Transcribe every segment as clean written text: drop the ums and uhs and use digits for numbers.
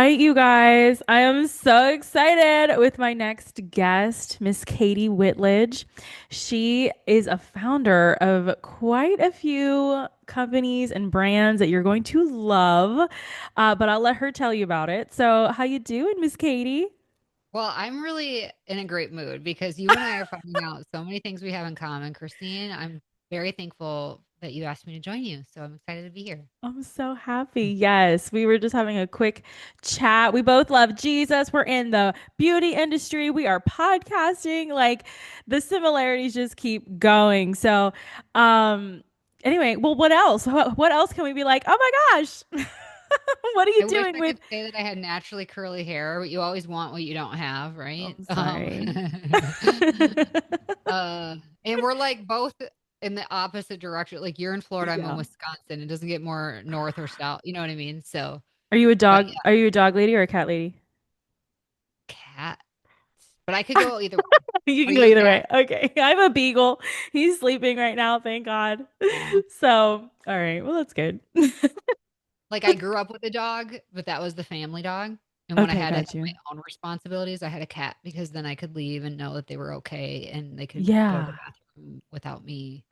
right, you guys. I am so excited with my next guest, Miss Katie Whitledge. She is a founder of quite a few companies and brands that you're going to love. But I'll let her tell you about it. So, how you doing, Miss Katie? Well, I'm really in a great mood because you and I are finding out so many things we have in common. Krystine, I'm very thankful that you asked me to join you. So I'm excited to be here. I'm so happy. Yes, we were just having a quick chat. We both love Jesus. We're in the beauty industry. We are podcasting. Like the similarities just keep going. So, um, anyway, well, what else? What else can we be like? Oh my gosh, what are you I wish doing I with? could say that I had naturally curly hair, but you always want what you don't have, right? I'm sorry. And we're like both in the opposite direction. Like you're in Florida, I'm in Yeah. Wisconsin. It doesn't get more north or south. You know what I mean? So, Are you a but dog? Are you a dog lady or a cat lady? yeah, cat. But I could go either way. You Are can go you a either cat? way. Okay. I'm a beagle. He's sleeping right now, thank God. Aw. So, all right. Well, that's good. Like, I grew up with a dog, but that was the family dog, and when I Okay, had to have got you. my own responsibilities, I had a cat because then I could leave and know that they were okay, and they could go to the Yeah. bathroom without me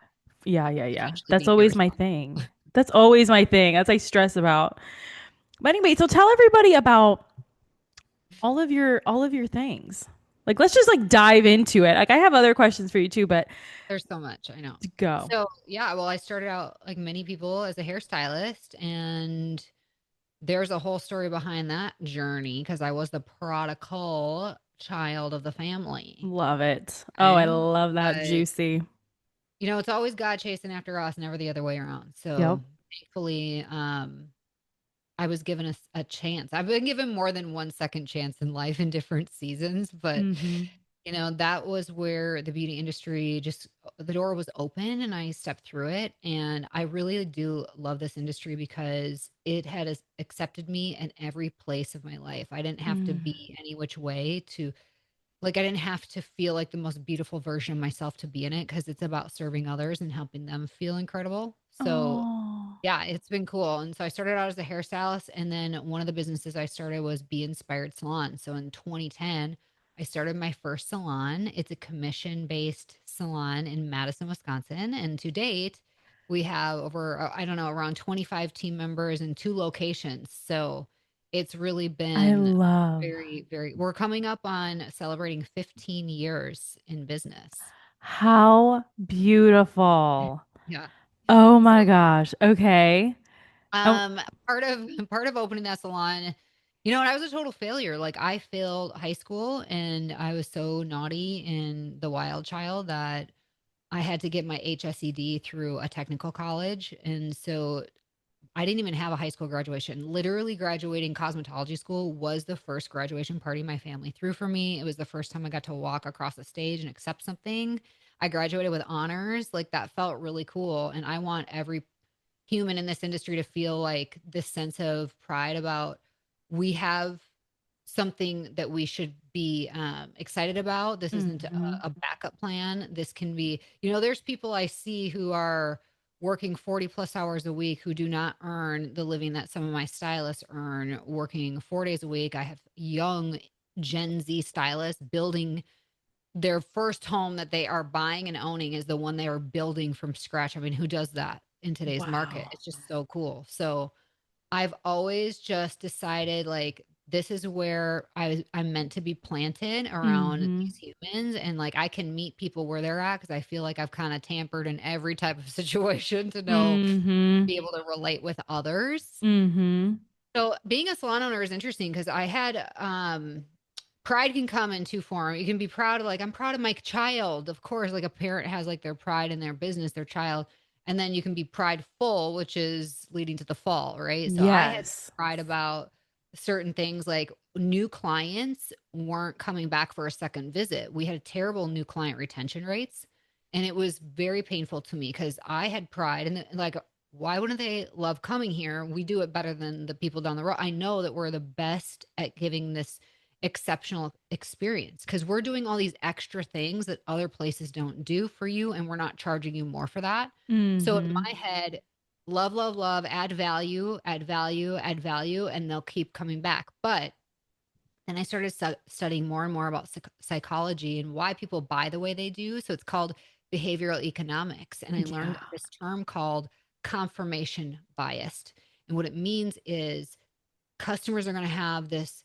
Yeah, yeah, yeah. potentially That's being always my irresponsible. thing. That's always my thing. That's I stress about. But anyway, so tell everybody about all of your things. Like let's just like dive into it. Like I have other questions for you too, but There's so much, I know. to go. So, yeah, well, I started out like many people as a hairstylist, and there's a whole story behind that journey because I was the prodigal child of the family, Love it. Oh, I okay? love that But juicy. it's always God chasing after us, never the other way around. Yep. So thankfully, I was given a chance. I've been given more than one second chance in life in different seasons, but Mm-hmm. that was where the beauty industry just the door was open and I stepped through it. And I really do love this industry because it had accepted me in every place of my life. I didn't have to Mm. be any which way to like, I didn't have to feel like the most beautiful version of myself to be in it because it's about serving others and helping them feel incredible. So, Oh, yeah, it's been cool. And so I started out as a hairstylist, and then one of the businesses I started was Be Inspired Salon. So in 2010, I started my first salon. It's a commission-based salon in Madison, Wisconsin, and to date, we have over I don't know, around 25 team members in two locations. So, it's really I been love very, very we're coming up on celebrating 15 years in business. how beautiful. Yeah. Oh my So, gosh. Okay. Oh, um, part of part of opening that salon, and I was a total failure. Like, I failed high school, and I was so naughty and the wild child that I had to get my HSED through a technical college, and so I didn't even have a high school graduation. Literally graduating cosmetology school was the first graduation party my family threw for me. It was the first time I got to walk across the stage and accept something. I graduated with honors. Like, that felt really cool. And I want every human in this industry to feel like this sense of pride about we have something that we should be excited about. This isn't mm-hmm. a backup plan. This can be, there's people I see who are working 40 plus hours a week who do not earn the living that some of my stylists earn working 4 days a week. I have young Gen Z stylists building their first home that they are buying and owning is the one they are building from scratch. I mean, who does that in today's market? Wow. It's just so cool. So I've always just decided like this is where I'm meant to be planted around Mm-hmm. these humans, and like I can meet people where they're at because I feel like I've kind of tampered in every type of situation to know Mm-hmm. be able to relate with others. Mm-hmm. So being a salon owner is interesting because I had pride can come in two forms. You can be proud of like I'm proud of my child. Of course, like a parent has like their pride in their business, their child. And then you can be prideful, which is leading to the fall, right? So I had Yes. pride about certain things like new clients weren't coming back for a second visit. We had terrible new client retention rates. And it was very painful to me because I had pride and like, why wouldn't they love coming here? We do it better than the people down the road. I know that we're the best at giving this exceptional experience because we're doing all these extra things that other places don't do for you and we're not charging you more for that. So in Mm-hmm. my head, love, love, love, add value, add value, add value, and they'll keep coming back. But then I started studying more and more about psychology and why people buy the way they do. So it's called behavioral economics. And I learned Yeah. this term called confirmation bias. And what it means is customers are going to have this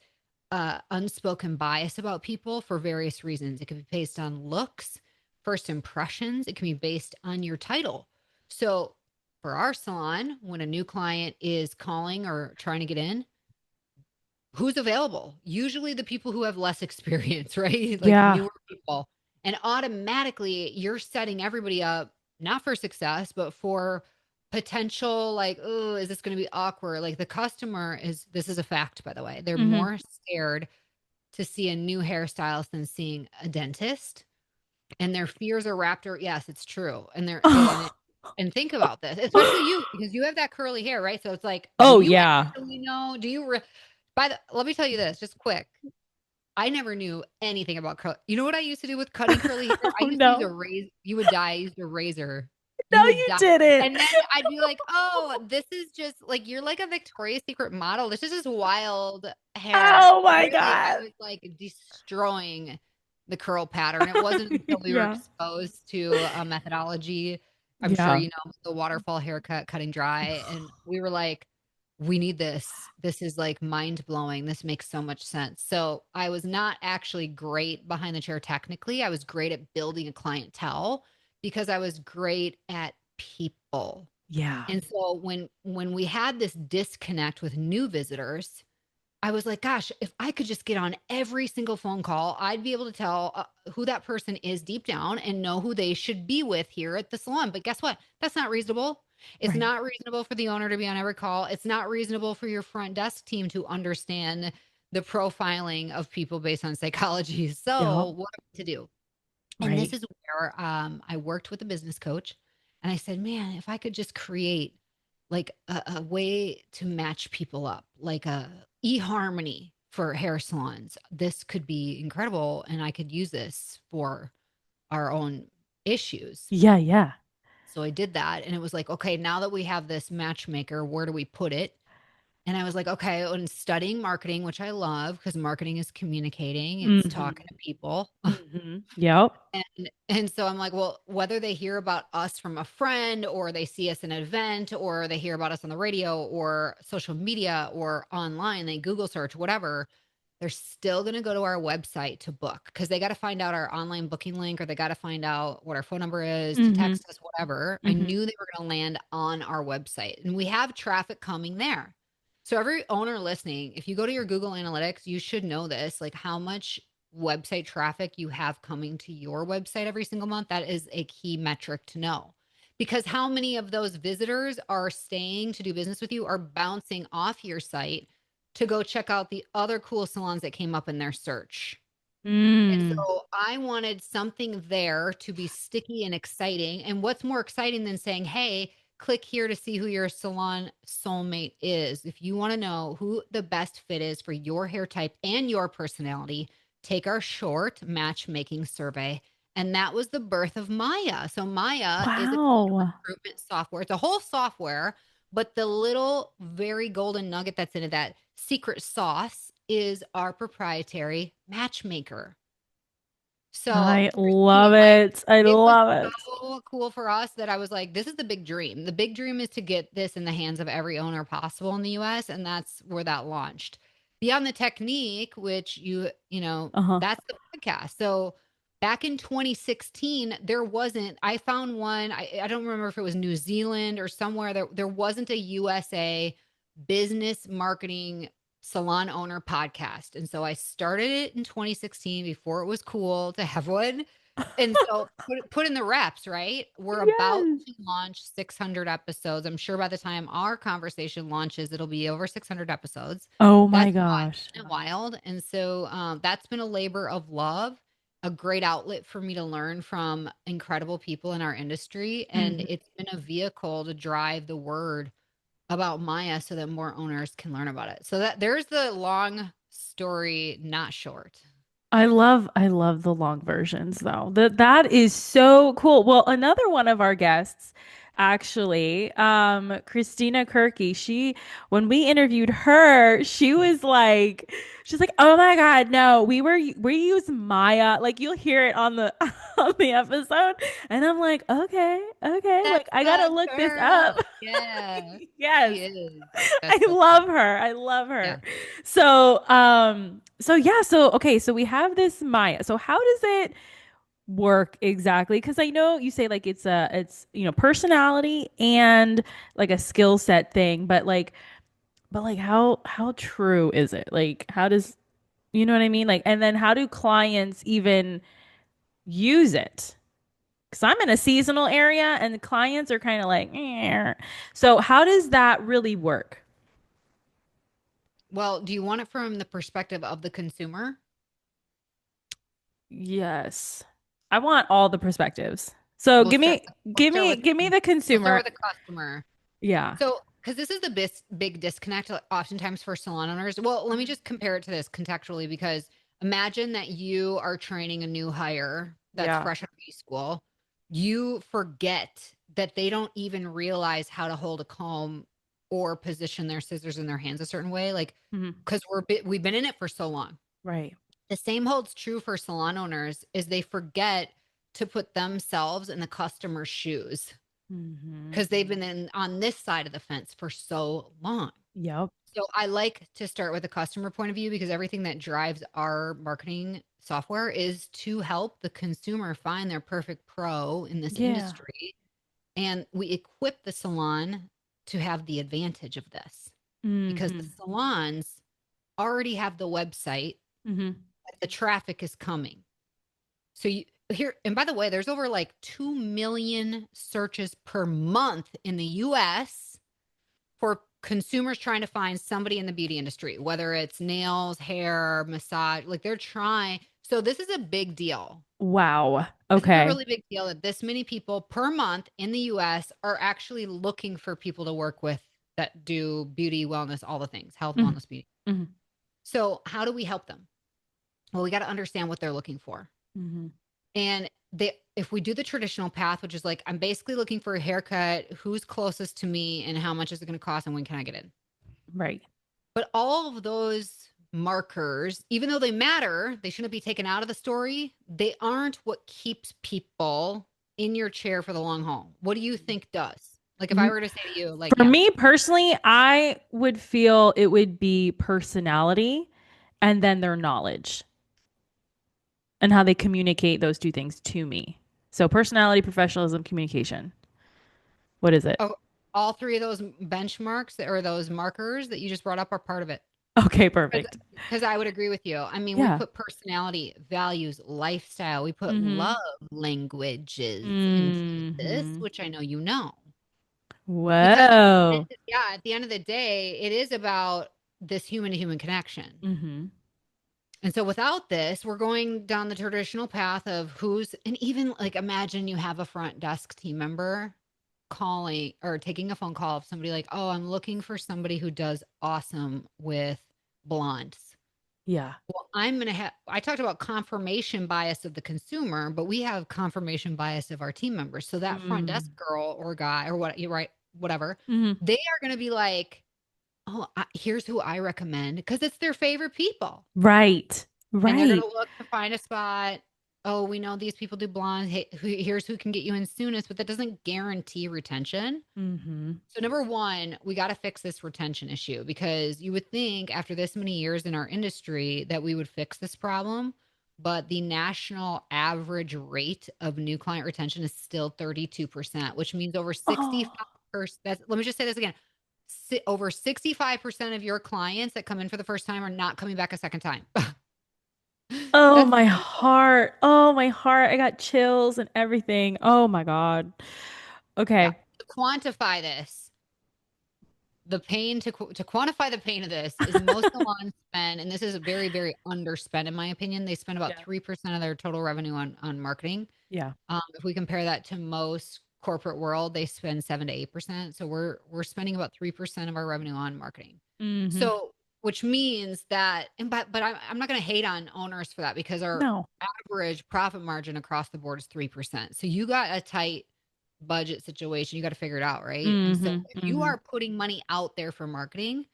unspoken bias about people for various reasons. It can be based on looks, first impressions, it can be based on your title. So for our salon, when a new client is calling or trying to get in, who's available? Usually the people who have less experience, right? Like Yeah. newer people. And automatically you're setting everybody up not for success, but for potential like, oh, is this going to be awkward? Like the customer is, this is a fact, by the way. They're Hmm. more scared to see a new hairstylist than seeing a dentist. And their fears are wrapped or yes, it's true. And think about this, especially you, because you have that curly hair, right? So it's like, do Oh you yeah. actually know? Do you by the let me tell you this, just quick. I never knew anything about curl. You know what I used to do with cutting curly hair? I Oh used to use a no. razor. You would die. I used a razor. No, You would you die. didn't. And then I'd be like, oh, this is just like you're like a Victoria's Secret model. This is just wild hair. Oh my Really, I God. was like destroying the curl pattern. It wasn't until we were Yeah. exposed to a methodology. I'm sure Yeah. you know the waterfall haircut, cutting dry, and we were like, we need this. This is like mind blowing. This makes so much sense. So I was not actually great behind the chair technically. I was great at building a clientele because I was great at people. Yeah. And so when we had this disconnect with new visitors, I was like, gosh, if I could just get on every single phone call, I'd be able to tell who that person is deep down and know who they should be with here at the salon. But guess what? That's not reasonable. It's Right. not reasonable for the owner to be on every call. It's not reasonable for your front desk team to understand the profiling of people based on psychology. Yep. So, what to do? And this Right. is where I worked with a business coach and I said, man, if I could just create like a way to match people up, like a eHarmony for hair salons, this could be incredible. And I could use this for our own issues. Yeah. Yeah. So I did that. And it was like, okay, now that we have this matchmaker, where do we put it? And I was like, okay, and studying marketing, which I love because marketing is communicating, it's Hmm. talking to people. Yep. And so I'm like, well, whether they hear about us from a friend or they see us in an event or they hear about us on the radio or social media or online, they Google search, whatever, they're still going to go to our website to book because they got to find out our online booking link or they got to find out what our phone number is to Hmm. text us, whatever. I Hmm. knew they were going to land on our website and we have traffic coming there. So every owner listening, if you go to your Google Analytics, you should know this, like how much website traffic you have coming to your website every single month. That is a key metric to know. Because how many of those visitors are staying to do business with you are bouncing off your site to go check out the other cool salons that came up in their search. And Mm. so I wanted something there to be sticky and exciting. And what's more exciting than saying, hey, click here to see who your salon soulmate is. If you want to know who the best fit is for your hair type and your personality, take our short matchmaking survey. And that was the birth of Maya. So Maya is a client Wow. recruitment software. It's a whole software, but the little very golden nugget that's in it, that secret sauce, is our proprietary matchmaker. So, I Krystine, love like, it. I it was love it. so cool for us that I was like, this is the big dream. The big dream is to get this in the hands of every owner possible in the US. And that's where that launched. Beyond the technique, which Uh-huh. that's the podcast. So back in 2016, there wasn't, I found one, I don't remember if it was New Zealand or somewhere, there wasn't a USA business marketing salon owner podcast. And so I started it in 2016 before it was cool to have one. And so put in the reps, right? We're about Yes. to launch 600 episodes. I'm sure by the time our conversation launches, it'll be over 600 episodes. Oh my That's wild. gosh. Isn't it wild? And so that's been a labor of love, a great outlet for me to learn from incredible people in our industry. And Mhm. it's been a vehicle to drive the word about Maya so that more owners can learn about it. So that there's the long story, not short. I love the long versions though. That is so cool. Well, another one of our guests actually. Christina Kirky, when we interviewed her, she's like, oh my God, no, we use Maya. Like you'll hear it on the on the episode. And I'm like, okay, like That's I gotta the look this up. girl. Yeah, Yes. she is. I That's so love funny. her. I love Yeah. her. So yeah, so okay, so we have this Maya. So how does it work exactly? Because I know you say like it's personality and like a skill set thing, but like how true is it? Like how does you know what I mean? Like and then how do clients even use it? Because I'm in a seasonal area and the clients are kind of like, eh. So how does that really work? Well, do you want it from the perspective of the consumer? Yes. I want all the perspectives. So We'll start. We'll give start me with give me the we'll start consumer. with the customer. Yeah. So, because this is the big disconnect oftentimes for salon owners. Well, let me Mhm. just compare it to this contextually because imagine that you are training a new hire that's Yeah. fresh out of school. You forget that they don't even realize how to hold a comb or position their scissors in their hands a certain way, like Mhm. because we've been in it for so long. Right. The same holds true for salon owners is they forget to put themselves in the customer's shoes Hmm. because they've been on this side of the fence for so long. Yep. So I like to start with the customer point of view because everything that drives our marketing software is to help the consumer find their perfect pro in this Yeah. industry. And we equip the salon to have the advantage of this because the Hmm. salons already have the website, Hmm. the traffic is coming. So you here, and by the way, there's over like 2 million searches per month in the US for consumers trying to find somebody in the beauty industry, whether it's nails, hair, massage, like they're trying. So this is a big deal. Wow. This is a Okay. really big deal that this many people per month in the US are actually looking for people to work with that do beauty, wellness, all the things, health, Hmm. wellness, beauty. Hmm. So how do we help them? Well, we got to understand what they're looking for. Hmm. And if we do the traditional path, which is like, I'm basically looking for a haircut, who's closest to me and how much is it going to cost and when can I get in? Right. But all of those markers, even though they matter, they shouldn't be taken out of the story. They aren't what keeps people in your chair for the long haul. What do you think does? Like if I M- were to say to you, like, For yeah, me personally, I would feel it would be personality and then their knowledge and how they communicate those two things to me. So personality, professionalism, communication. What is it? oh, all three of those benchmarks or those markers that you just brought up are part of it. Okay, perfect. Because I would agree with you. I mean, we Yeah. put personality, values, lifestyle, we put Mm-hmm. love languages into this, Mm-hmm. which I know you know. Because Whoa. yeah, at the end of the day, it is about this human to human connection. Mm-hmm. And so without this, we're going down the traditional path of who's, and even like imagine you have a front desk team member calling or taking a phone call of somebody like, oh, I'm looking for somebody who does awesome with blondes. Yeah. Well, I'm going to have, I talked about confirmation bias of the consumer, but we have confirmation bias of our team members. So that front desk Mm. girl or guy or what, you're right, whatever, Mm-hmm. they are going to be like, oh, here's who I recommend because it's their favorite people. Right. And they're going Right. to look to find a spot. Oh, we know these people do blonde. Hey, here's who can get you in soonest, but that doesn't guarantee retention. Mm-hmm. So, number one, we got to fix this retention issue because you would think after this many years in our industry that we would fix this problem. But the national average rate of new client retention is still 32%, which means over Oh. 65%. Let me just say this again. Over 65% of your clients that come in for the first time are not coming back a second time. Oh, That's my painful. heart. Oh, my heart. I got chills and everything. Oh my God. Yeah. Okay. To quantify this, the pain to quantify the pain of this is most salons spend, and this is a very, very underspent in my opinion. They spend about Yeah. 3% of their total revenue on marketing. Yeah. If we compare that to most corporate world, they spend 7 to 8%. So we're spending about 3% of our revenue on marketing. Mm-hmm. So which means that, and but I'm not going to hate on owners for that because our No. average profit margin across the board is 3%. So you got a tight budget situation. You got to figure it out, right? And so Mm-hmm. if you Mm-hmm. are putting money out there for marketing,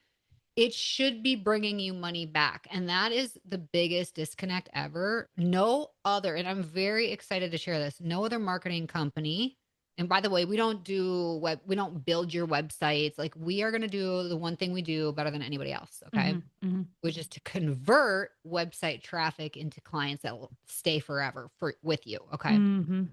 it should be bringing you money back. And that is the biggest disconnect ever. No other, and I'm very excited to share this, no other marketing company. And by the way, we don't build your websites. Like, we are going to do the one thing we do better than anybody else. Okay. Mm-hmm. Mm-hmm. Which is to convert website traffic into clients that will stay forever with you. Okay. Mm-hmm.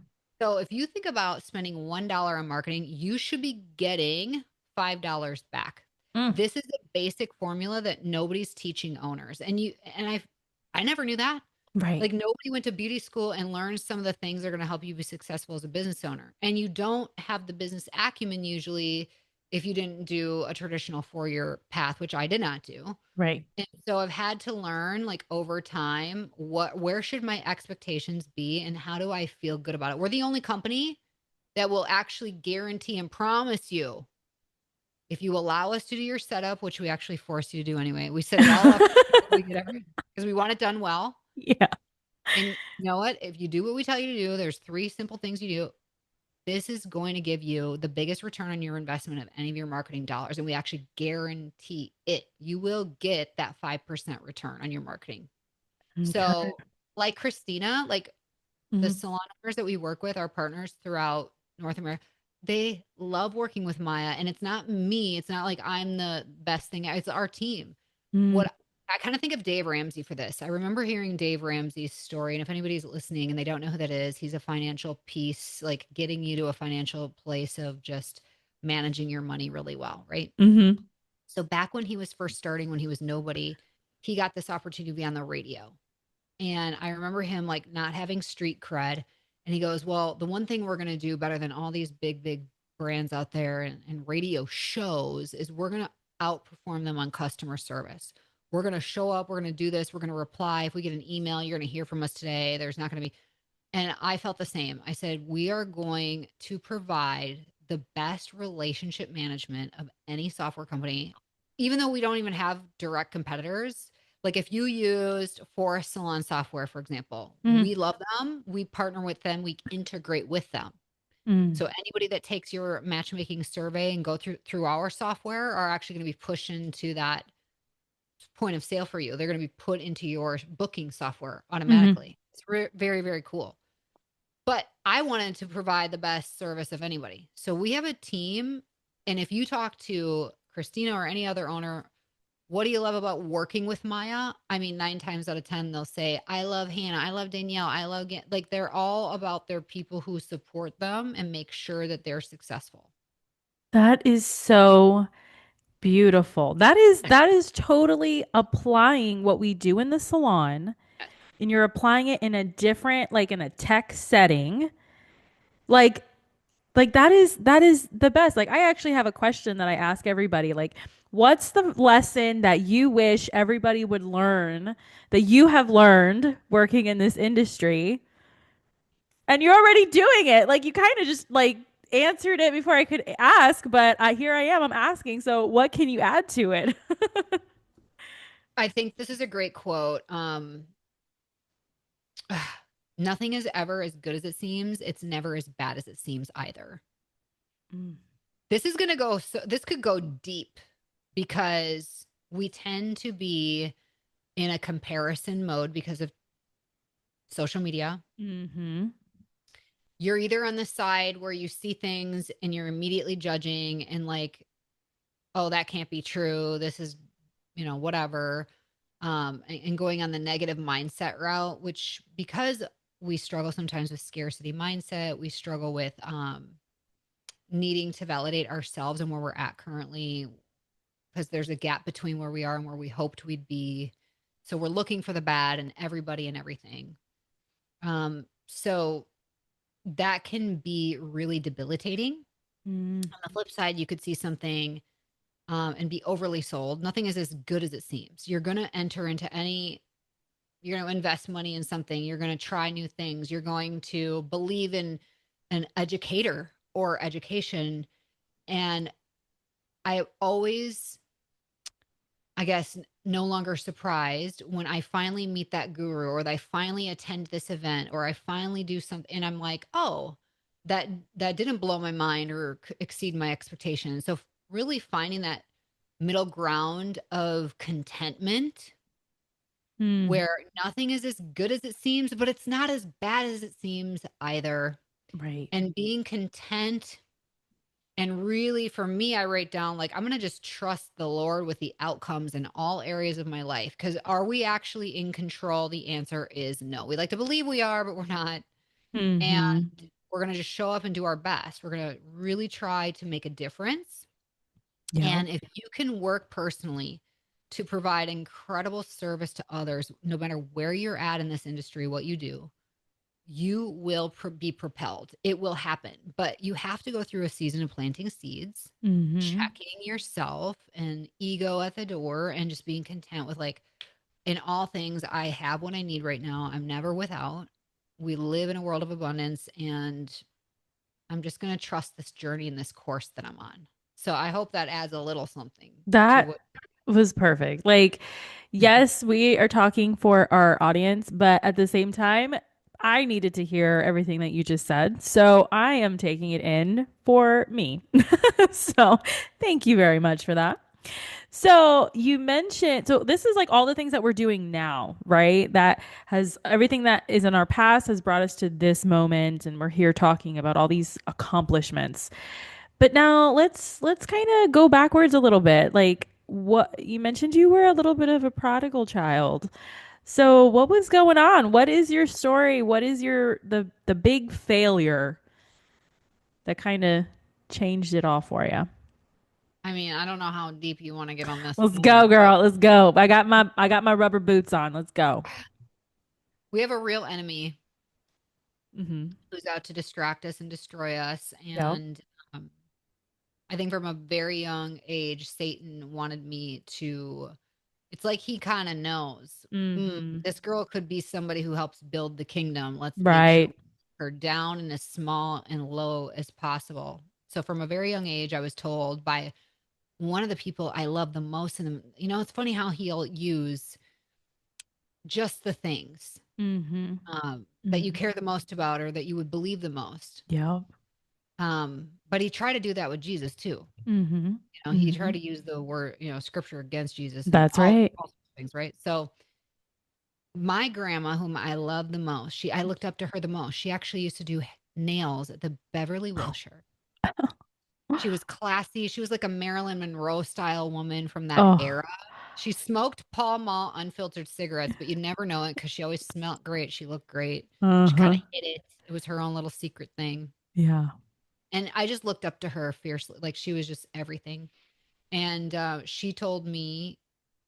So if you think about spending $1 on marketing, you should be getting $5 back. Mm. This is a basic formula that nobody's teaching owners. I never knew that. Right. Like, nobody went to beauty school and learned some of the things that are going to help you be successful as a business owner. And you don't have the business acumen usually if you didn't do a traditional 4-year path, which I did not do. Right. And so I've had to learn, like, over time, where should my expectations be and how do I feel good about it? We're the only company that will actually guarantee and promise you, if you allow us to do your setup, which we actually force you to do anyway. We set it all up. We get everything because we want it done well. Yeah. And you know what? If you do what we tell you to do, there's 3 simple things you do. This is going to give you the biggest return on your investment of any of your marketing dollars. And we actually guarantee it. You will get that 5% return on your marketing. Okay. So, like Christina, like the Mm-hmm. salon owners that we work with, our partners throughout North America, they love working with Maya. And it's not me. It's not like I'm the best thing. It's our team. Mm-hmm. What I kind of think of Dave Ramsey for this. I remember hearing Dave Ramsey's story. And if anybody's listening and they don't know who that is, he's a financial piece, like getting you to a financial place of just managing your money really well. Right. Mm-hmm. So back when he was first starting, when he was nobody, he got this opportunity to be on the radio. And I remember him like not having street cred. And he goes, well, the one thing we're going to do better than all these big, big brands out there and radio shows is we're going to outperform them on customer service. We're going to show up. We're going to do this. We're going to reply. If we get an email, you're going to hear from us today. There's not going to be. And I felt the same. I said, we are going to provide the best relationship management of any software company, even though we don't even have direct competitors. Like, if you used Forest Salon software, for example, Mm-hmm. we love them. We partner with them. We integrate with them. Mm-hmm. So anybody that takes your matchmaking survey and go through our software are actually going to be pushed into that point of sale for you. They're going to be put into your booking software Mm-hmm. automatically. It's very, very cool. But I wanted to provide the best service of anybody. So we have a team. And if you talk to Christina or any other owner, what do you love about working with Maya? I mean, 9 times out of 10, they'll say, I love Hannah. I love Danielle. Like, they're all about their people who support them and make sure that they're successful. That is so beautiful. That is totally applying what we do in the salon, Yes. and you're applying it in a different, like in a tech setting. Like that is the best. Like, I actually have a question that I ask everybody. Like, what's the lesson that you wish everybody would learn that you have learned working in this industry? And you're already doing it. Like, you kind of just like answered it before I could ask, but here I am. I'm asking. So, what can you add to it? I think this is a great quote. Nothing is ever as good as it seems. It's never as bad as it seems either. Mm. This could go deep because we tend to be in a comparison mode because of social media. Mm-hmm. You're either on the side where you see things and you're immediately judging and like, oh, that can't be true. This is, whatever. And going on the negative mindset route, which, because we struggle sometimes with scarcity mindset, we struggle with needing to validate ourselves and where we're at currently, because there's a gap between where we are and where we hoped we'd be. So we're looking for the bad in everybody and everything. So that can be really debilitating. Mm. On the flip side, you could see something and be overly sold. Nothing is as good as it seems. You're going to invest money in something. You're going to try new things. You're going to believe in an educator or education. And I always, I guess, no longer surprised when I finally meet that guru or I finally attend this event or I finally do something and I'm like, oh, that that didn't blow my mind or exceed my expectations. So really finding that middle ground of contentment Mm, where nothing is as good as it seems, but it's not as bad as it seems either. right. And being content. And really, for me, I write down like, I'm going to just trust the Lord with the outcomes in all areas of my life. Because are we actually in control? The answer is no. We like to believe we are, but we're not. And Mm-hmm. we're going to just show up and do our best. We're going to really try to make a difference. Yep. And if you can work personally to provide incredible service to others, no matter where you're at in this industry, what you do, you will be propelled. It will happen, but you have to go through a season of planting seeds, Mm-hmm. checking yourself and ego at the door, and just being content with like, in all things, I have what I need right now. I'm never without. We live in a world of abundance, and I'm just going to trust this journey and this course that I'm on. So I hope that adds a little something to That what. was perfect. Like, yes, we are talking for our audience, but at the same time, I needed to hear everything that you just said. So I am taking it in for me. So thank you very much for that. So you mentioned, so this is like all the things that we're doing now, right? That has everything that is in our past has brought us to this moment, and we're here talking about all these accomplishments. But now let's kind of go backwards a little bit. Like what you mentioned you were a little bit of a prodigal child. So what was going on? What is your story? What is your the big failure that kind of changed it all for you? I mean, I don't know how deep you want to get on this Let's go, one, but girl. Let's go. I got my rubber boots on. Let's go. we have a real enemy Mm-hmm. who's out to distract us and destroy us. Yep. And um, I think from a very young age, Satan wanted me to. It's like he kind of knows Mm-hmm. this girl could be somebody who helps build the kingdom. Let's make sure we Right. keep her down and as small and low as possible. So from a very young age, I was told by one of the people I love the most. And it's funny how he'll use just the things Mm-hmm. that you Mm-hmm. care the most about or that you would believe the most. Yep. But he tried to do that with Jesus too. Mm-hmm. He Mm-hmm. tried to use the word, scripture against Jesus and That's all right. sorts of things, right? So my grandma, whom I love the most, I looked up to her the most. She actually used to do nails at the Beverly Wilshire. She was classy. She was like a Marilyn Monroe style woman from that Oh. era. She smoked Pall Mall unfiltered cigarettes, but you never know it because she always smelled great. She looked great. She kind of Uh-huh. hid it. It was her own little secret thing. Yeah. And I just looked up to her fiercely. Like she was just everything. And she told me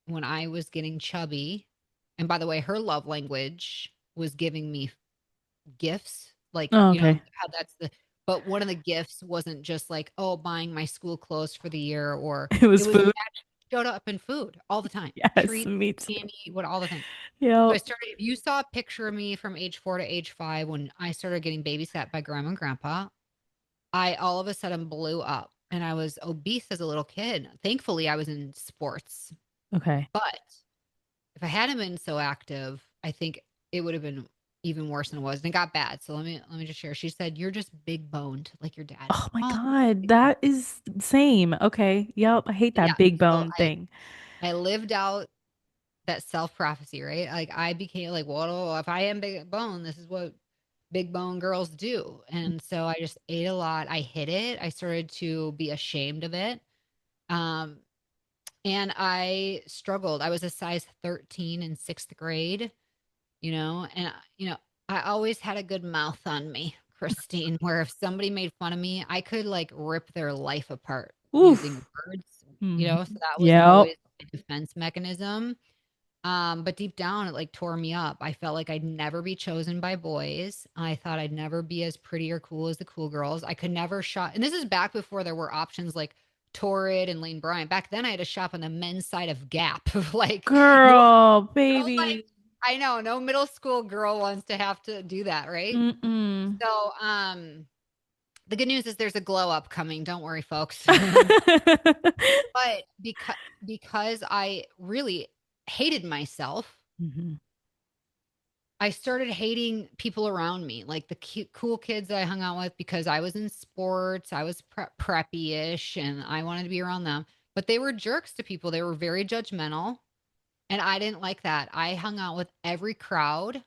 when I was getting chubby, and by the way, her love language was giving me gifts. Like, Oh, okay. how but one of the gifts wasn't just like, oh, buying my school clothes for the year, or It it was was food. actually showed up in food all the time, Yes, treats, me too. candy, what all the things. So I Yep. started, if you saw a picture of me from age 4 to age 5, when I started getting babysat by grandma and grandpa, I all of a sudden blew up and I was obese as a little kid. Thankfully, I was in sports, Okay. but if I hadn't been so active, I think it would have been even worse than it was. And it got bad. So let me just share. She said, "You're just big boned like your dad." Oh my Oh, God. That is same. Okay. Yep. I hate that yeah. big So bone thing. I lived out that self prophecy, right? Like I became like, well, if I am big bone, this is what big bone girls do. And so I just ate a lot. I hid it. I started to be ashamed of it. Um, and I struggled. I was a size 13 in sixth grade, and I always had a good mouth on me, Krystine, where if somebody made fun of me, I could like rip their life apart using Oof. words, Hmm. so that was Yep. always a defense mechanism. But deep down, it like tore me up. I felt like I'd never be chosen by boys. I thought I'd never be as pretty or cool as the cool girls. I could never shop. And this is back before there were options like Torrid and Lane Bryant. Back then, I had to shop on the men's side of Gap. Like, no, Girl, no, like, baby. I know no middle school girl wants to have to do that, right? Mm-mm. So, the good news is there's a glow up coming. Don't worry, folks. But because I really hated myself, Hmm. I started hating people around me, like the cute, cool kids that I hung out with because I was in sports, I was preppy-ish, and I wanted to be around them. But they were jerks to people. They were very judgmental, and I didn't like that. I hung out with every crowd,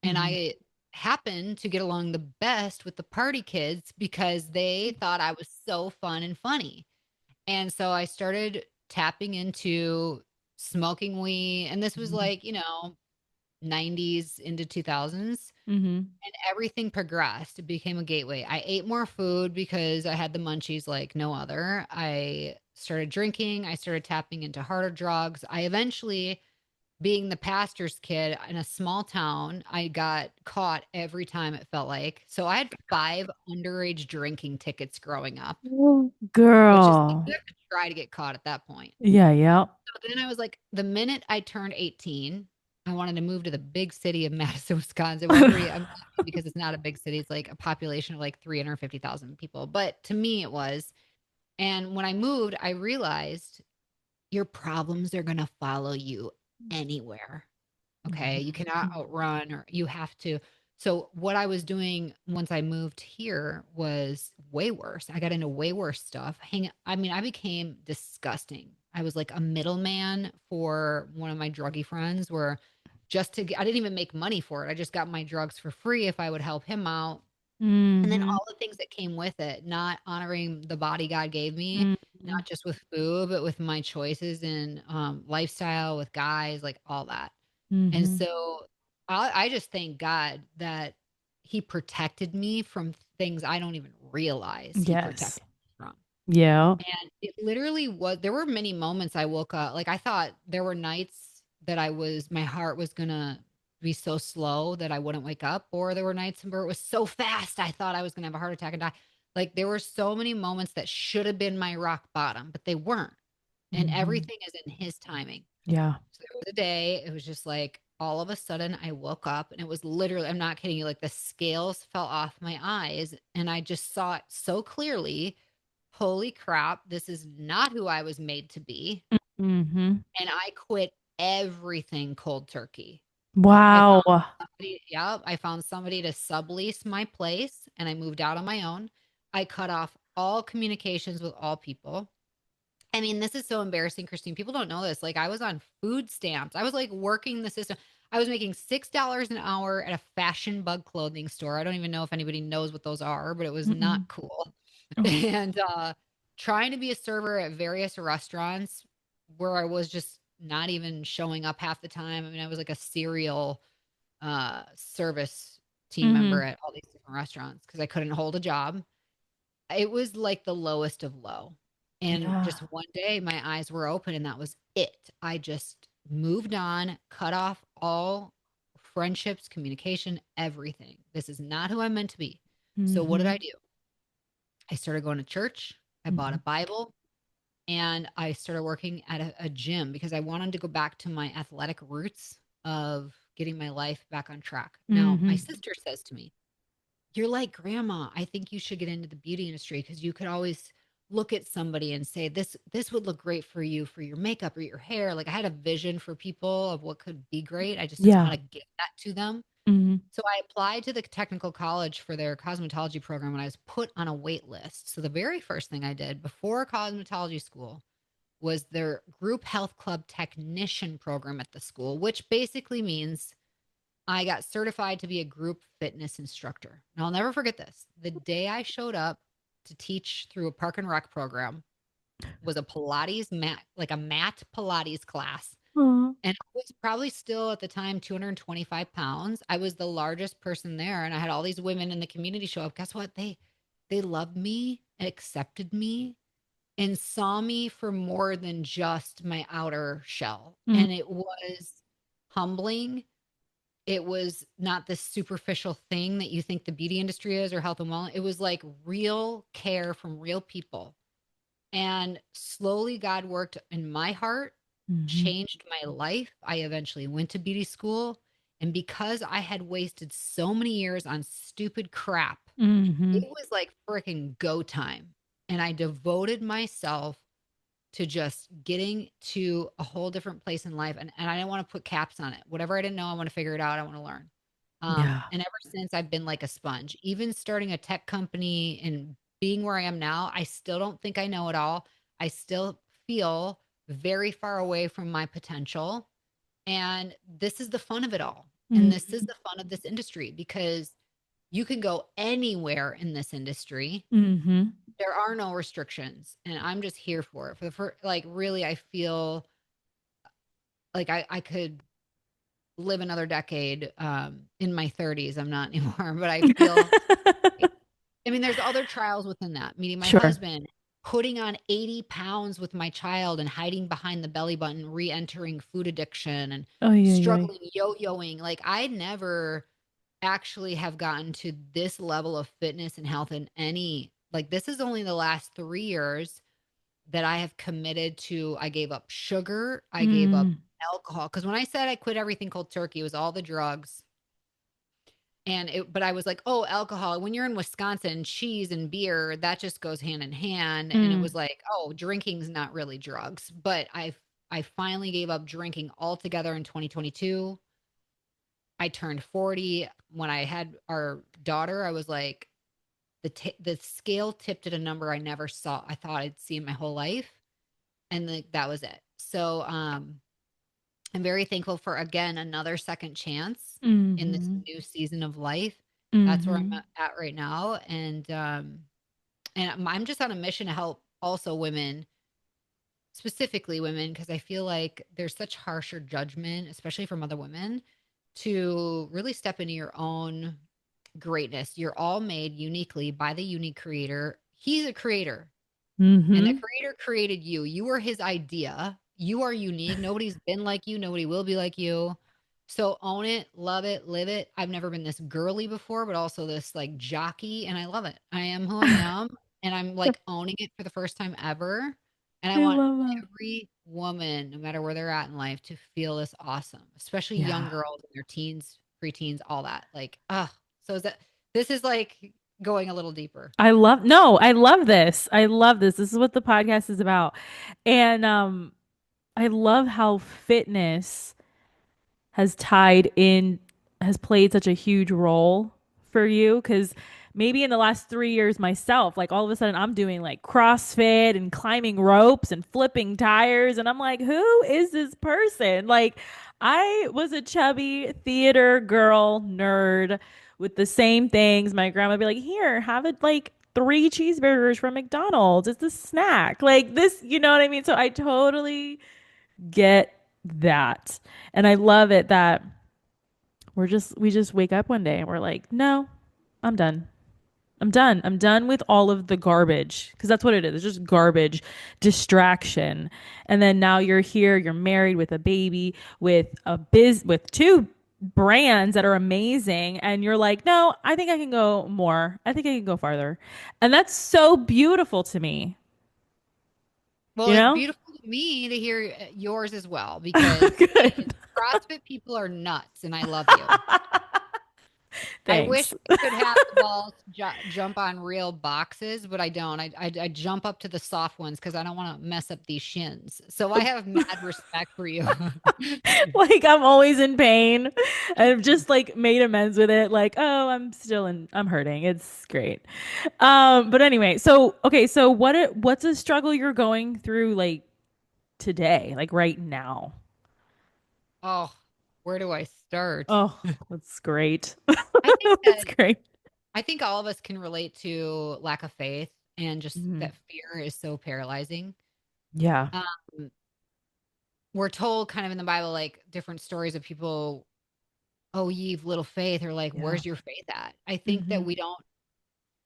and Mm-hmm. I happened to get along the best with the party kids because they thought I was so fun and funny. And so I started tapping into smoking weed, and this was like, 90s into 2000s, Mm-hmm. and everything progressed. It became a gateway. I ate more food because I had the munchies like no other. I started drinking. I started tapping into harder drugs. I eventually, being the pastor's kid in a small town, I got caught every time it felt like. So I had 5 underage drinking tickets growing up, Oh, which is like girl. you have to try to get caught at that point. Yeah, yeah. So then I was like, the minute I turned 18, I wanted to move to the big city of Madison, Wisconsin. Well, everybody, I'm laughing because it's not a big city. It's like a population of like 350,000 people. But to me, it was. And when I moved, I realized your problems are going to follow you anywhere. Okay. You cannot Mhm. outrun, or you have to. So, what I was doing once I moved here was way worse. I got into way worse stuff. I mean, I became disgusting. I was like a middleman for one of my druggy friends, where just to get, I didn't even make money for it. I just got my drugs for free if I would help him out. And then Mhm. all the things that came with it, not honoring the body God gave me, Mhm. not just with food, but with my choices and lifestyle with guys, like all that. And Mhm. so I just thank God that he protected me from things I don't even realize he Yes. protected me from. Yeah. And it literally was, there were many moments I woke up, like I thought there were nights that my heart was gonna be so slow that I wouldn't wake up, or there were nights where it was so fast I thought I was gonna have a heart attack and die. Like there were so many moments that should have been my rock bottom, but they weren't. And Mhm. everything is in his timing. Yeah. So there was a day, it was just like all of a sudden I woke up and it was literally, I'm not kidding you, like the scales fell off my eyes and I just saw it so clearly. Holy crap, this is not who I was made to be. Mhm. And I quit everything cold turkey. I Wow. found I found somebody to sublease my place and I moved out on my own. I cut off all communications with all people. I mean, this is so embarrassing, Krystine. People don't know this. Like, I was on food stamps. I was like working the system. I was making $6 an hour at a fashion bug clothing store. I don't even know if anybody knows what those are, but it was not Mm-mm. cool. Oh. And trying to be a server at various restaurants where I was just not even showing up half the time. I mean, I was like a serial service team member Mhm. at all these different restaurants because I couldn't hold a job. It was like the lowest of low. And Yeah. just one day my eyes were open and that was it. I just moved on, cut off all friendships, communication, everything. This is not who I'm meant to be. So what did I Mhm. do? I started going to church. I bought a Mhm. Bible and I started working at a gym because I wanted to go back to my athletic roots of getting my life back on track. Now, my Mhm. sister says to me, "You're like grandma. I think you should get into the beauty industry because you could always look at somebody and say this would look great for you for your makeup or your hair." Like I had a vision for people of what could be great. I just didn't know how Yeah. to give that to them. Mhm. So I applied to the technical college for their cosmetology program and I was put on a wait list. So the very first thing I did before cosmetology school was their group health club technician program at the school, which basically means I got certified to be a group fitness instructor. And I'll never forget this. The day I showed up to teach through a park and rec program was a Pilates mat, like a mat Pilates class. Aw. And I was probably still at the time 225 pounds. I was the largest person there. And I had all these women in the community show up. Guess what? They loved me and accepted me and saw me for more than just my outer shell. Mhm. And it was humbling. It was not this superficial thing that you think the beauty industry is or health and wellness. It was like real care from real people. And slowly, God worked in my heart, Mhm. changed my life. I eventually went to beauty school. And because I had wasted so many years on stupid crap, it Mhm. was like freaking go time. And I devoted myself to just getting to a whole different place in life. And I didn't want to put caps on it. Whatever I didn't know, I want to figure it out. I want to learn. Yeah. And ever since I've been like a sponge, even starting a tech company and being where I am now, I still don't think I know it all. I still feel very far away from my potential. And this is the fun of it all. And this is Mm-hmm. the fun of this industry because you can go anywhere in this industry. Mm-hmm. There are no restrictions. And I'm just here for it. For the first, like, really, I feel like I could live another decade in my 30s. I'm not anymore, but I feel, I mean, there's other trials within that, meeting my Sure. husband, putting on 80 pounds with my child and hiding behind the belly button, re entering food addiction and Oh, yeah, yeah. struggling, yo yoing. Like, I never actually have gotten to this level of fitness and health in any, like, this is only the last 3 years that I have committed to. I gave up sugar, I gave up Mm. alcohol. Because when I said I quit everything cold turkey, it was all the drugs. And it, but I was like, oh, alcohol. When you're in Wisconsin, cheese and beer, that just goes hand in hand. And it Mm. was like, oh, drinking's not really drugs. But I finally gave up drinking altogether in 2022. I turned 40. When I had our daughter, I was like, the scale tipped at a number I never saw. I thought I'd see in my whole life, and that was it. So I'm very thankful for, again, another second chance in this Mm-hmm. new season of life. That's where I'm Mm-hmm. at right now, and I'm just on a mission to help also women, specifically women, because I feel like there's such harsher judgment, especially from other women, to really step into your own greatness. You're all made uniquely by the unique creator. He's a creator, and the Mm-hmm. creator created you. You were his idea. You are unique. Nobody's been like you. Nobody will be like you. So own it, love it, live it. I've never been this girly before, but also this like jockey, and I love it. I am who I am, and I'm like owning it for the first time ever. And I I want love that. every woman, no matter where they're at in life, to feel this awesome, especially young Yeah. girls in their teens, preteens, all that. Like, ah, so is that this is like going a little deeper. I love this. I love this. This is what the podcast is about. And I love how fitness has tied in, has played such a huge role for you. Because maybe in the last 3 years myself, like all of a sudden I'm doing like CrossFit and climbing ropes and flipping tires. And I'm like, who is this person? Like, I was a chubby theater girl nerd with the same things. My grandma would be like, here, have it like 3 cheeseburgers from McDonald's. It's a snack. Like this, you know what I mean? So I totally get that. And I love it that we just wake up one day and we're like, no, I'm done. I'm done. I'm done with all of the garbage because that's what it is. It's just garbage, distraction. And then now you're here, you're married with a baby, with two brands that are amazing and you're like, "No, I think I can go more. I think I can go farther." And that's so beautiful to me, Well, you it's know? beautiful to me to hear yours as well because Good. CrossFit people are nuts and I love you. I wish Thanks. I could have the balls to jump on real boxes, but I don't. I jump up to the soft ones because I don't want to mess up these shins. So I have mad respect for you. Like I'm always in pain. I've just like made amends with it. Like, oh, I'm hurting. It's great. But anyway, so okay, so what's a struggle you're going through like today, like right now? Oh, where do I start? Oh, that's great. I think That's that great. I think all of us can relate to lack of faith and just Mhm. that fear is so paralyzing. Yeah. Um, we're told kind of in the Bible, like different stories of people, oh, ye've little faith, or like, Yeah. where's your faith at? I think that Hmm. we don't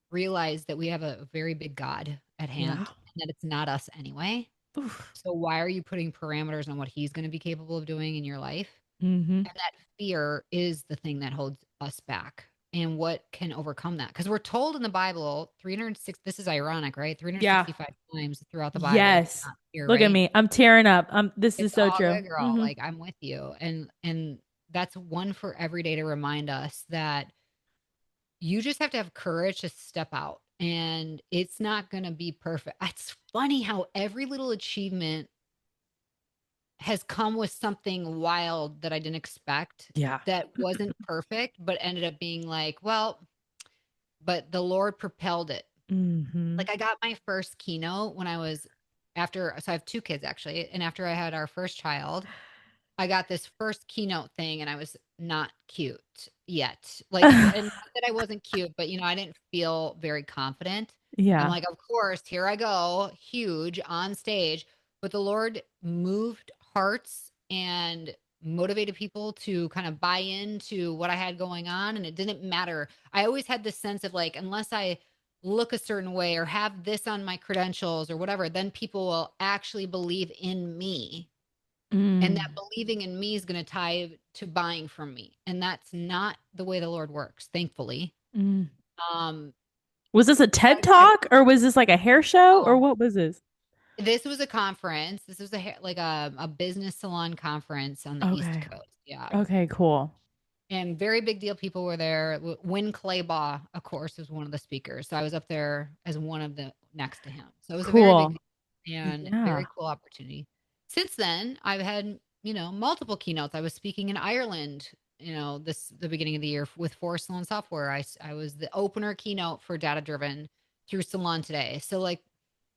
realize that we have a very big God at Yeah. hand and that it's not us anyway. Oof. So why are you putting parameters on what he's going to be capable of doing in your life? Hmm. And that fear is the thing that holds us back. And what can overcome that? Because we're told in the Bible 306, this is ironic, right? Yeah. 365 times throughout the Bible, it's Yes. not fear, Look at right? me. I'm tearing up. This is It's so all true. good, girl. Hmm. Like, I'm with you. And that's one for every day to remind us that you just have to have courage to step out. And it's not going to be perfect. It's funny how every little achievement has come with something wild that I didn't expect, Yeah. that wasn't perfect, but ended up being like, well, but the Lord propelled it. Mm-hmm. Like I got my first keynote when I was after, so I have two kids actually. And after I had our first child, I got this first keynote thing and I was not cute yet. Like, and not that I wasn't cute, but I didn't feel very confident. I'm Yeah. like, of course, here I go, huge on stage. But the Lord moved hearts and motivated people to kind of buy into what I had going on. And it didn't matter. I always had this sense of like, unless I look a certain way or have this on my credentials or whatever, then people will actually believe in me, and that Mm. believing in me is going to tie to buying from me, and that's not the way the Lord works, thankfully. Mm. um Was this a so TED I Talk or was this like a hair show or oh, what was this? this was a conference. This was like a business salon conference on the East Okay. Coast. Yeah. Okay, cool. And very big deal people were there. Win Claybaugh, of course, was one of the speakers, so I was up there as one of the next to him, so it was a very big Cool. deal and Yeah. very cool opportunity. Since then I've had multiple keynotes. I was speaking in Ireland, the beginning of the year with For Salon Software. I was the opener keynote for Data Driven through Salon Today. So like,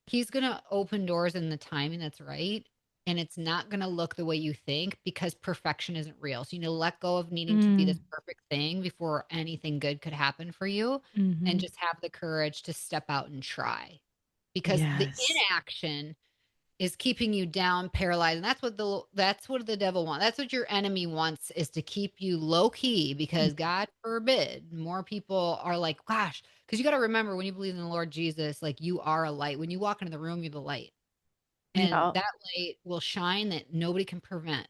he's going to open doors in the timing that's right. And it's not going to look the way you think, because perfection isn't real. So you need to let go of needing to be Mm. this perfect thing before anything good could happen for you, and Mm-hmm. just have the courage to step out and try, because the Yes. inaction is keeping you down, paralyzed. And that's what the devil wants. That's what your enemy wants, is to keep you low key, because God forbid more people are like, gosh, because you got to remember, when you believe in the Lord Jesus, like, you are a light. When you walk into the room, you're the light. And Yeah. that light will shine that nobody can prevent.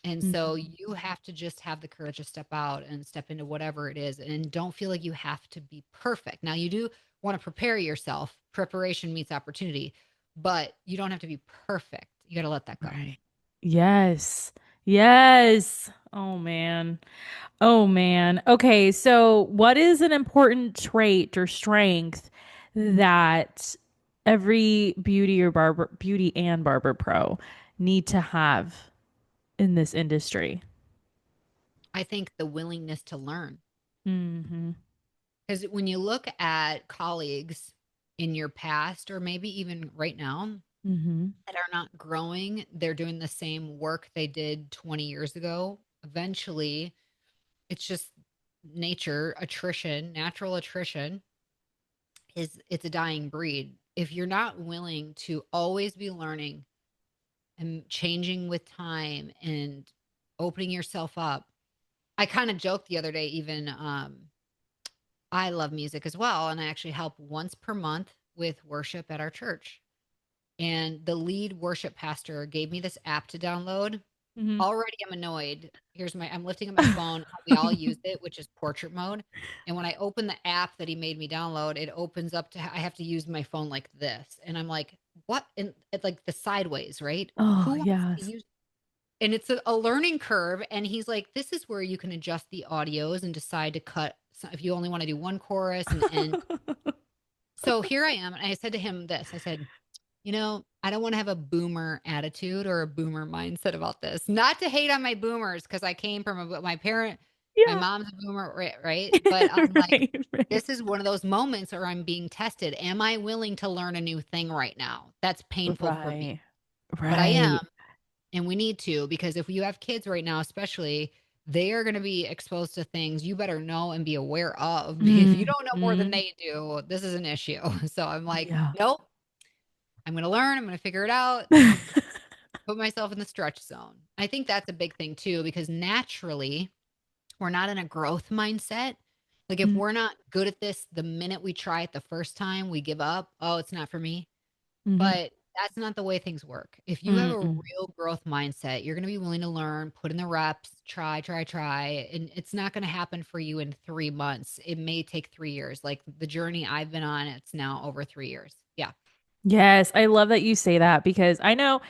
And so Mhm. you have to just have the courage to step out and step into whatever it is, and don't feel like you have to be perfect. Now, you do want to prepare yourself. Preparation meets opportunity, but you don't have to be perfect. You got to let that go. Right. Yes. Yes. Oh man. Oh man. Okay, so what is an important trait or strength that every beauty and barber pro need to have in this industry? I think the willingness to learn. Mm-hmm. Because when you look at colleagues in your past, or maybe even right now, Mm-hmm. that are not growing, they're doing the same work they did 20 years ago. Eventually, it's just nature, attrition, natural attrition, it's a dying breed. If you're not willing to always be learning and changing with time and opening yourself up. I kind of joked the other day, even, I love music as well, and I actually help once per month with worship at our church. And the lead worship pastor gave me this app to download. Mm-hmm. Already I'm annoyed. I'm lifting up my phone, how we all use it, which is portrait mode. And when I open the app that he made me download, it opens up to, I have to use my phone like this. And I'm like, what? And it's like the sideways, right? Oh, Who wants to yes. use, and it's a learning curve. And he's like, this is where you can adjust the audios and decide to cut, if you only want to do one chorus and end. So here I am. And I said to him this, I said, I don't want to have a boomer attitude or a boomer mindset about this. Not to hate on my boomers, because I came from my Yeah. mom's a boomer, right? But I'm like, Right, right. this is one of those moments where I'm being tested. Am I willing to learn a new thing right now? That's painful for me, Right. but I am, Right. and we need to, because if you have kids right now, especially, they are going to be exposed to things you better know and be aware of. If you don't know more than Mm-hmm. they do, this is an issue. So I'm like, Yeah. nope, I'm going to learn. I'm going to figure it out. Put myself in the stretch zone. I think that's a big thing too, because naturally we're not in a growth mindset. Like, if we're not good at this, the minute we try it the first time, we give up. Oh, it's not for me. Mm-hmm. But that's not the way things work. If you have a Mm-mm. real growth mindset, you're going to be willing to learn, put in the reps, try, try, try. And it's not going to happen for you in 3 months. It may take 3 years. Like the journey I've been on, it's now over 3 years. Yeah. Yes, I love that you say that because I know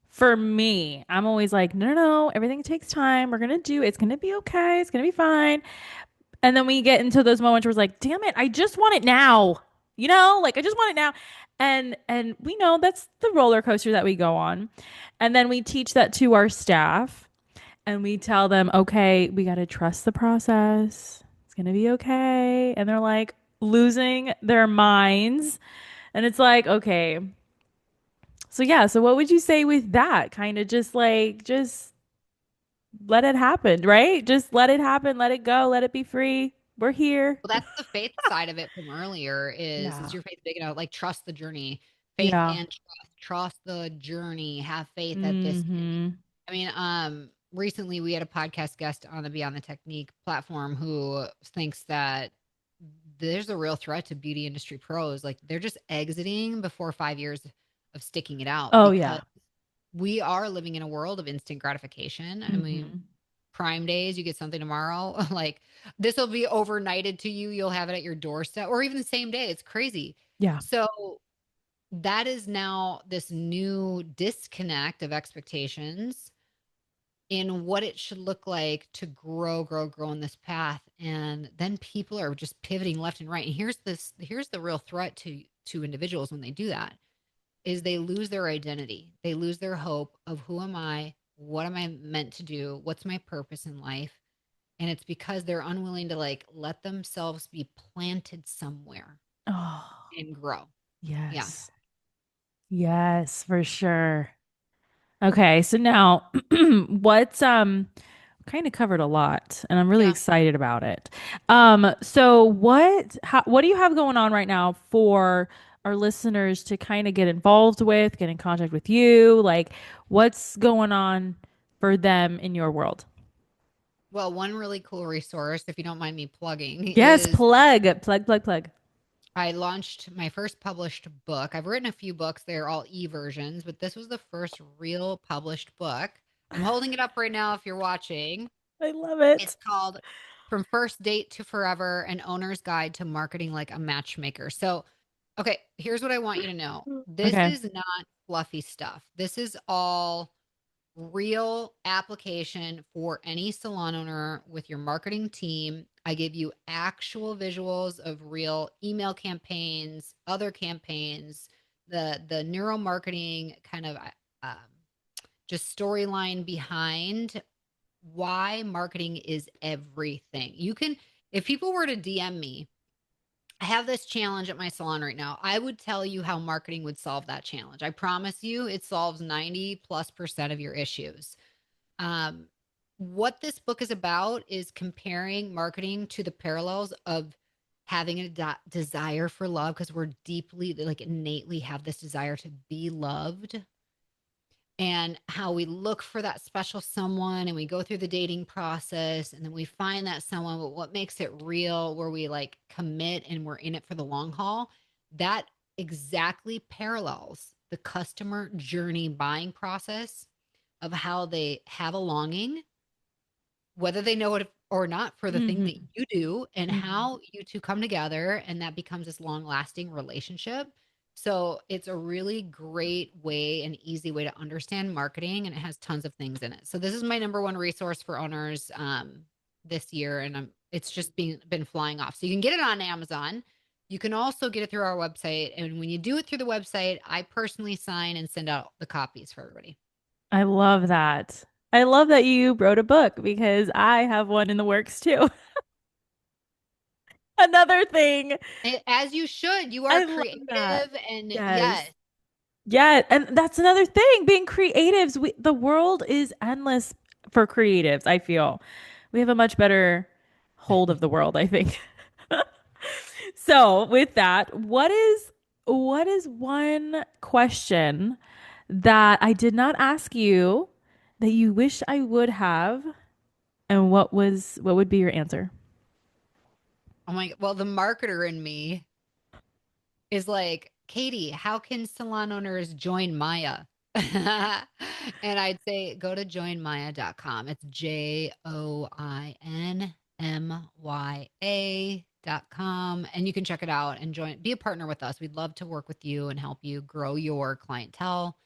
for me, I'm always like, no, no, no, everything takes time. We're gonna do it. It's gonna be okay. It's gonna be fine. And then we get into those moments where it's like, damn it, I just want it now. Like I just want it now. And we know that's the roller coaster that we go on. And then we teach that to our staff and we tell them, okay, we got to trust the process. It's going to be okay. And they're like losing their minds. And it's like, okay. So yeah, so what would you say with that? Kind of just like just let it happen, right? Just let it happen, let it go, let it be free. We're here. Well, that's the faith side of it from earlier is Yeah. your faith big enough? Like trust the journey, faith Yeah. and trust the journey, have faith that this Mm-hmm. I mean, recently we had a podcast guest on the Beyond the Technique platform who thinks that there's a real threat to beauty industry pros. Like they're just exiting before 5 years of sticking it out Oh because yeah. we are living in a world of instant gratification. I mean, Mm-hmm. Prime days, you get something tomorrow. Like this will be overnighted to you. You'll have it at your doorstep or even the same day. It's crazy. Yeah. So that is now this new disconnect of expectations in what it should look like to grow in this path. And then people are just pivoting left and right. And here's the real threat to individuals when they do that is they lose their identity. They lose their hope of who am I? What am I meant to do? What's my purpose in life? And it's because they're unwilling to like let themselves be planted somewhere Oh, and grow. Yeah. yes. Yes, for sure. Okay, so now what's kind of covered a lot and I'm really Yeah. excited about it. So what do you have going on right now for our listeners to kind of get involved with, get in contact with you? Like what's going on for them in your world? Well, one really cool resource, if you don't mind me plugging, Yes, is plug. I launched my first published book. I've written a few books, they're all e versions, but this was the first real published book. I'm holding it up right now if you're watching. I love It's it. called From First Date to Forever, an Owner's Guide to Marketing Like a Matchmaker. So, okay, here's what I want you to know. This Okay. is not fluffy stuff. This is all real application for any salon owner with your marketing team. I give you actual visuals of real email campaigns, other campaigns, the neuromarketing kind of um, just storyline behind why marketing is everything. You can, if people were to DM me, I have this challenge at my salon right now. I would tell you how marketing would solve that challenge. I promise you it solves 90+% of your issues. Um, what this book is about is comparing marketing to the parallels of having a desire for love because we're deeply, like, innately have this desire to be loved and how we look for that special someone and we go through the dating process and then we find that someone, but what makes it real where we like commit and we're in it for the long haul, that exactly parallels the customer journey buying process of how they have a longing, whether they know it or not, for the thing that Mm-hmm. you do, and Mm-hmm. how you two come together and that becomes this long lasting relationship. So it's a really great way and easy way to understand marketing, and it has tons of things in it. So this is my number one resource for owners this year, and it's just been flying off. So you can get it on Amazon. You can also get it through our website, and when you do it through the website, I personally sign and send out the copies for everybody. I love that. I love that you wrote a book because I have one in the works too. Another thing. As you should. You are I love that. creative and Yes. yes. Yeah, and that's another thing. Being creatives, the world is endless for creatives, I feel. We have a much better hold of the world, I think. So, with that, what is one question that I did not ask you that you wish I would have, and what would be your answer? Oh my, well, the marketer in me is like, Katie, how can salon owners join Maya? And I'd say go to joinmya.com. It's JoinMya.com. And you can check it out and be a partner with us. We'd love to work with you and help you grow your clientele,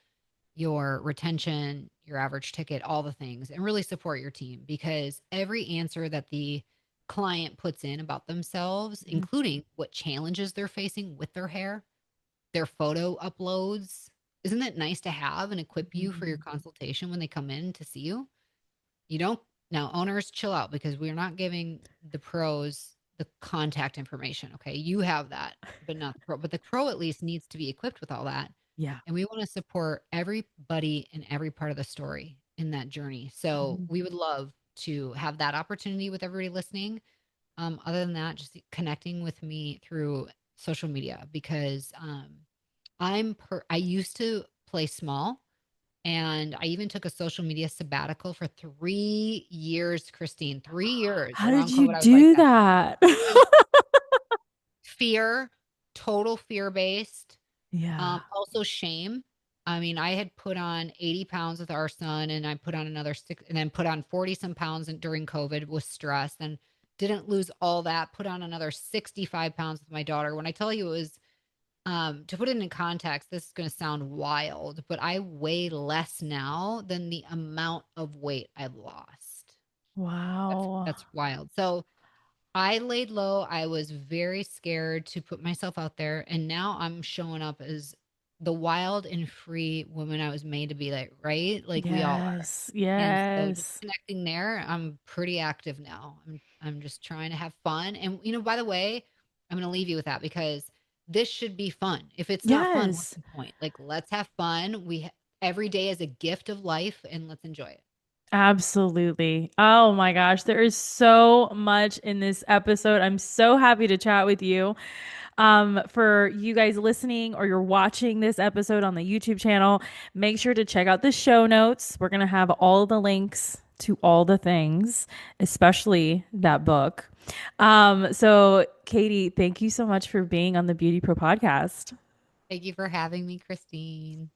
your retention, your average ticket, all the things, and really support your team because every answer that the client puts in about themselves, including what challenges they're facing with their hair, their photo uploads. Isn't it nice to have and equip you for your Mhm. consultation when they come in to see you? You don't now owners chill out because we're not giving the pros the contact information. Okay. You have that, but not the pro. But the pro at least needs to be equipped with all that. Yeah. And we want to support everybody in every part of the story in that journey. So Mhm. we would love to have that opportunity with everybody listening. Other than that, just connecting with me through social media because I used to play small and I even took a social media sabbatical for 3 years, Krystine. 3 years How did around you COVID. I was like, do that's that? it. Fear, total fear based. Yeah. Also shame. I mean, I had put on 80 pounds with our son, and I put on another six, and then put on 40 some pounds during COVID with stress, and didn't lose all that. Put on another 65 pounds with my daughter. When I tell you it was, to put it in context, this is going to sound wild, but I weigh less now than the amount of weight I've lost. That's Wow. that's wild. So I laid low. I was very scared to put myself out there. And now I'm showing up as the wild and free woman I was made to be, like, right? Like we all are. Yes. And so just Yes. connecting there, I'm pretty active now. I'm just trying to have fun. And by the way, I'm gonna leave you with that because this should be fun. If it's not fun, what's Yes. the point? Like, let's have fun. Every day is a gift of life and let's enjoy it. Absolutely. Oh my gosh, there is so much in this episode. I'm so happy to chat with you. For you guys listening or you're watching this episode on the YouTube channel, make sure to check out the show notes. We're going to have all the links to all the things, especially that book. So Katie, thank you so much for being on the Beauty Pro podcast. Thank you for having me, Krystine.